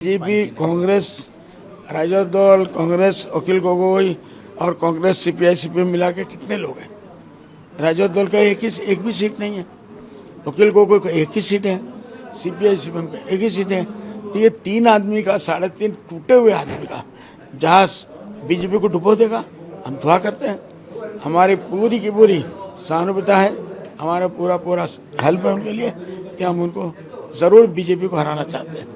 BJP, Congress, Rajad दल, कांग्रेस, अखिल गोगोई और Congress CPI CPM मिला के कितने लोग हैं? राजद दल का एक भी सीट नहीं है, अखिल गोगोई का एक ही सीट है, सीपीआई सीपीएम का एक ही सीट है। तो ये तीन आदमी का 3.5 टूटे हुए आदमी का जहाज बीजेपी को डुबो देगा। हम दुआ करते हैं, हमारी पूरी की पूरी सहानुभूति है, हमारा पूरा हेल्प है उनके लिए कि हम उनको जरूर बीजेपी को हराना चाहते हैं।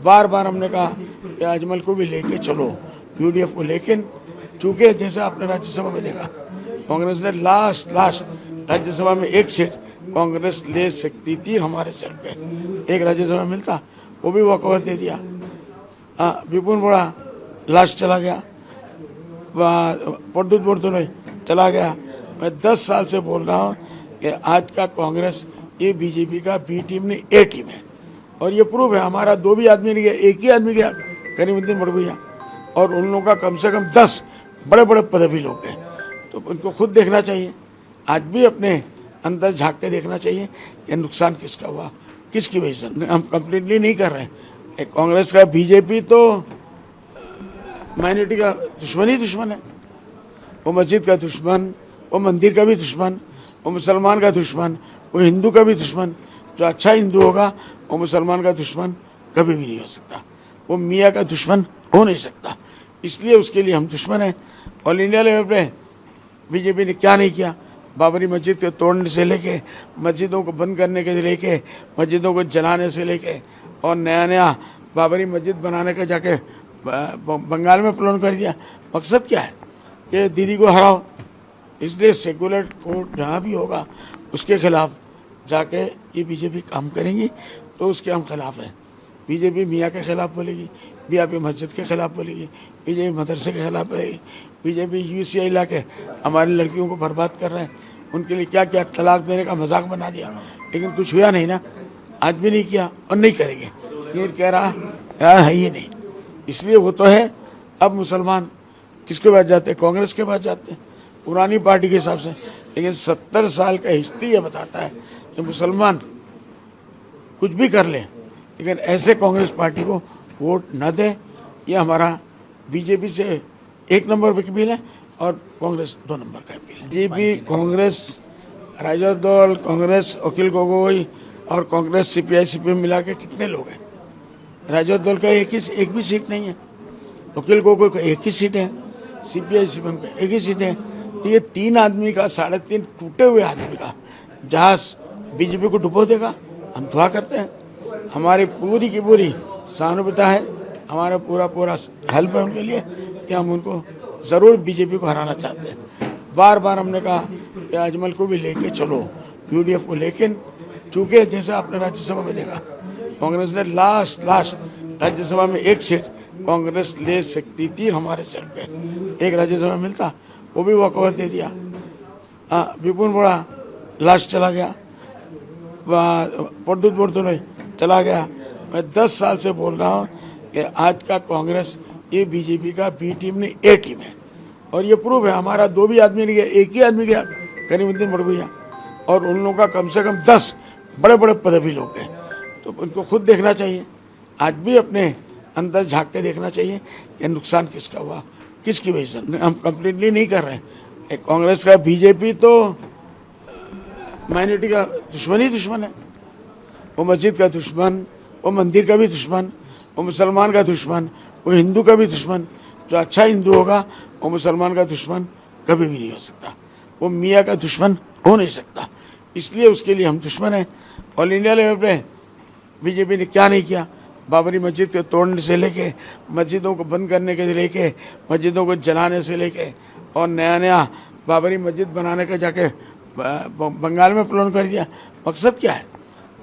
बार बार हमने कहा कि अजमल को भी लेके चलो, यूडीएफ को, लेकिन चूंकि जैसे आपने राज्यसभा में देखा, कांग्रेस ने लास्ट राज्यसभा में एक सीट कांग्रेस ले सकती थी हमारे सिर पे, एक राज्यसभा में मिलता, वो भी वॉकओवर दे दिया। विपुल बोड़ा लास्ट चला गया, प्रद्युत बोरदोलोई चला गया। मैं 10 साल से बोल रहा हूँ कि आज का कांग्रेस ये बीजेपी का बी टीम नहीं ए टीम है, और ये प्रूफ है। हमारा 2 भी आदमी नहीं गया, एक ही आदमी गया, करीमुद्दीन बड़गुइया, और उन लोगों का कम से कम 10 बड़े बड़े पदवी लोग गए। तो उनको खुद देखना चाहिए, आज भी अपने अंदर झांक के देखना चाहिए कि नुकसान किसका हुआ, किसकी वजह से। हम कंप्लीटली नहीं कर रहे हैं। कांग्रेस का बीजेपी तो माइनॉरिटी का दुश्मन ही दुश्मन है, वो मस्जिद का दुश्मन, वो मंदिर का भी दुश्मन, वो मुसलमान का दुश्मन, वो हिंदू का भी दुश्मन। जो अच्छा हिंदू होगा वो मुसलमान का दुश्मन कभी भी नहीं हो सकता, वो मियाँ का दुश्मन हो नहीं सकता, इसलिए उसके लिए हम दुश्मन हैं। ऑल इंडिया लेवल पे बीजेपी ने क्या नहीं किया, बाबरी मस्जिद के तोड़ने से लेके, मस्जिदों को बंद करने के लेके, मस्जिदों को जलाने से लेके, और नया बाबरी मस्जिद बनाने का जाके बंगाल में प्लान कर दिया। मकसद क्या है कि दीदी को हराओ, इसलिए सेकुलर कोर्ट जहाँ भी होगा उसके खिलाफ जाके ये बीजेपी काम करेंगी, तो उसके हम खिलाफ हैं। बीजेपी मियाँ के खिलाफ बोलेगी, बीजेपी मस्जिद के खिलाफ बोलेगी, बीजेपी मदरसे के खिलाफ बोलेगी, बीजेपी यूसीआई ला के हमारी लड़कियों को बर्बाद कर रहे हैं, उनके लिए क्या क्या तलाक देने का मजाक बना दिया, लेकिन कुछ हुआ नहीं ना, आज भी नहीं किया और नहीं करेंगे। ये कह रहा है ये नहीं, इसलिए वो तो है। अब मुसलमान किसके पास जाते हैं? कांग्रेस के पास जाते हैं, पुरानी पार्टी के हिसाब से। लेकिन 70 साल का हिस्ट्री ये बताता है कि मुसलमान कुछ भी कर ले, लेकिन ऐसे कांग्रेस पार्टी को वोट न दे। ये हमारा बीजेपी से 1 नंबर पे अपील है और कांग्रेस 2 नंबर का अपील है। बीजेपी, कांग्रेस, राजद दल, कांग्रेस, अखिल गोगोई और कांग्रेस सीपीआई सीपीएम मिला के कितने लोग हैं? राजद दल का एक भी सीट नहीं है, अखिल गोगोई का एक ही सीट है, सीपीआई सीपीएम का एक ही सीट है। तो ये तीन आदमी का 3.5 टूटे हुए आदमी का जहाज बीजेपी को डुबो देगा। हम दुआ करते हैं, हमारी पूरी की पूरी सहानुभूति है, हमारा पूरा हेल्प है उनके लिए कि हम उनको जरूर बीजेपी को हराना चाहते हैं। बार बार हमने कहा कि अजमल को भी लेके चलो, यूडीएफ को, लेकिन चूंकि जैसे आपने राज्यसभा में देखा, कांग्रेस ने लास्ट राज्यसभा में एक सीट कांग्रेस ले सकती थी हमारे सिर पे, एक राज्यसभा में मिलता, वो भी वॉकओवर दे दिया। विपुल बोड़ा लास्ट चला गया, प्रद्युत बोरदोलोई चला गया। मैं 10 साल से बोल रहा हूँ कि आज का कांग्रेस ये बीजेपी का बी टीम नहीं ए टीम है, और ये प्रूफ है। हमारा 2 भी आदमी नहीं गया, एक ही आदमी गया, करीमुद्दीन बड़गुइया, और उन लोगों का कम से कम 10 बड़े बड़े पदवी लोग गए। तो उनको खुद देखना चाहिए, आज भी अपने अंदर झांक के देखना चाहिए कि नुकसान किसका हुआ, किसकी वजह से। हम कंप्लीटली नहीं कर रहे हैं। कांग्रेस का बीजेपी तो माइनॉरिटी का दुश्मन ही दुश्मन है, वो मस्जिद का दुश्मन, वो मंदिर का भी दुश्मन, वो मुसलमान का दुश्मन, वो हिंदू का भी दुश्मन। जो अच्छा हिंदू होगा वो मुसलमान का दुश्मन कभी भी नहीं हो सकता, वो मियाँ का दुश्मन हो नहीं सकता, इसलिए उसके लिए हम दुश्मन हैं। ऑल इंडिया लेवल पे बीजेपी ने क्या नहीं किया, बाबरी मस्जिद के तोड़ने से लेके, मस्जिदों को बंद करने के लेके, मस्जिदों को जलाने से लेके, और नया बाबरी मस्जिद बनाने का जाके बंगाल में प्लान कर दिया। मकसद क्या है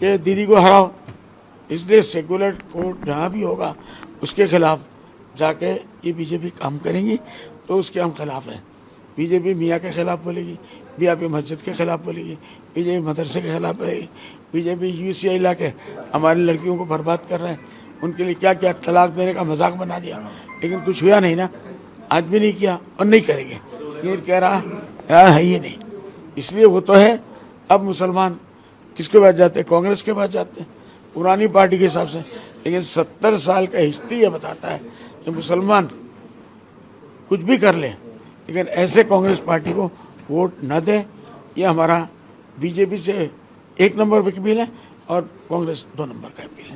कि दीदी को हराओ, इसलिए सेकुलर कोर्ट जहाँ भी होगा उसके खिलाफ जाके ये बीजेपी काम करेंगी, तो उसके हम खिलाफ हैं। बीजेपी मियाँ के खिलाफ बोलेगी, बीजेपी मस्जिद के खिलाफ बोलेगी, बीजेपी मदरसे के खिलाफ बोलेगी, बीजेपी यूसीआई ला के हमारी लड़कियों को बर्बाद कर रहे हैं, उनके लिए क्या क्या तलाक देने का मजाक बना दिया, लेकिन कुछ हुआ नहीं ना, आज भी नहीं किया और नहीं करेंगे। ये कह रहा है ये नहीं, इसलिए वो तो है। अब मुसलमान किसके पास जाते हैं? कांग्रेस के पास जाते हैं, पुरानी पार्टी के हिसाब से, लेकिन 70 साल का हिस्ट्री ये बताता है कि मुसलमान कुछ भी कर ले लेकिन ऐसे कांग्रेस पार्टी को वोट न दे। ये हमारा बीजेपी से 1 नंबर पर अपील है और कांग्रेस 2 नंबर का अपील है।